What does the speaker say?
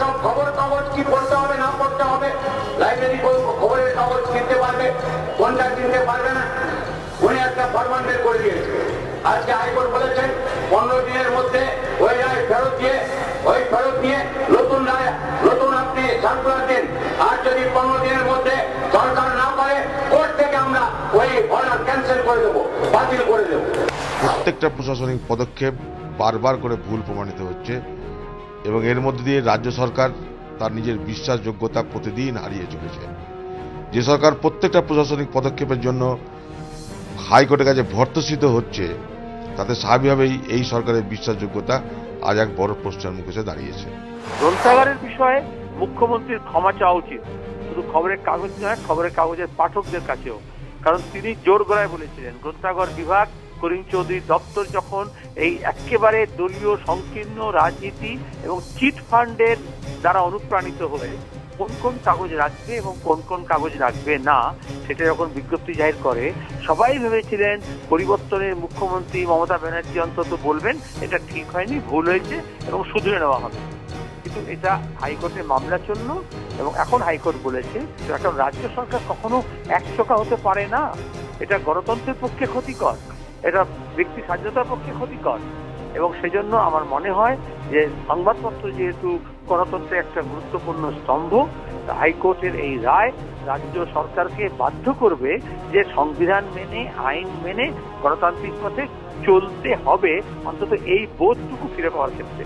সব খবর কাগজ কি পড়তে হবে না পড়তে হবে, লাইব্রেরি খবরের কাগজ কিনতে পারবে, কোনটা কিনতে পারবে না, উনি একটা ফরমান বের করে দিয়েছে। আজকে হাইকোর্ট বলেছেন 15 দিনের মধ্যে ওই রায় ফেরত দিয়ে নতুন রায় নতুন আপনি সার্কুলার দিন। আর যদি 15 দিনের মধ্যে সরকার না পারে, কোর্ট থেকে আমরা ওই অর্ডার ক্যান্সেল করে দেবো, বাতিল করে দেবো। প্রত্যেকটা প্রশাসনিক পদক্ষেপ বারবার করে ভুল প্রমাণিত হচ্ছে এবং এর মধ্যে দিয়ে রাজ্য সরকার তার নিজের বিশ্বাসযোগ্যতা প্রতিদিন হারিয়ে চলেছে। যে সরকার প্রত্যেকটা প্রশাসনিক পদক্ষেপের জন্য হাইকোর্টের কাছে ভর্ৎসিত হচ্ছে, তাতে স্বাভাবিকভাবেই এই সরকারের বিশ্বাসযোগ্যতা আজ এক বড় প্রশ্নের মুখে এসে দাঁড়িয়েছে। গ্রন্থাগারের বিষয়ে মুখ্যমন্ত্রীর ক্ষমা চাওয়া উচিত, শুধু খবরের কাগজ নয়, খবরের কাগজের পাঠকদের কাছেও। কারণ তিনি জোর গলায় বলেছিলেন গ্রন্থাগার বিভাগ, করিম চৌধুরীর দপ্তর যখন এই একেবারে দলীয় সংকীর্ণ রাজনীতি এবং চিট ফান্ডের দ্বারা অনুপ্রাণিত হয়ে কোন কোন কাগজ রাখবে এবং কোন কোন কাগজ রাখবে না সেটা যখন বিজ্ঞপ্তি জাহির করে, সবাই ভেবেছিলেন পরিবর্তনের মুখ্যমন্ত্রী মমতা ব্যানার্জি অন্তত বলবেন এটা ঠিক হয়নি, ভুল হয়েছে এবং শুধরে নেওয়া হবে। কিন্তু এটা হাইকোর্টে মামলা চললো এবং এখন হাইকোর্ট বলেছে এখন রাজ্য সরকার কখনো একচোখা হতে পারে না, এটা গণতন্ত্রের পক্ষে ক্ষতিকর, এটা ব্যক্তি স্বাধীনতার পক্ষে ক্ষতিকর। এবং সেজন্য আমার মনে হয় যে সংবাদপত্র যেহেতু গণতন্ত্রের একটা গুরুত্বপূর্ণ স্তম্ভ, হাইকোর্টের এই রায় রাজ্য সরকারকে বাধ্য করবে যে সংবিধান মেনে আইন মেনে গণতান্ত্রিক পথে চলতে হবে, অন্তত এই বোধটুকু ফিরে পাওয়ার ক্ষেত্রে।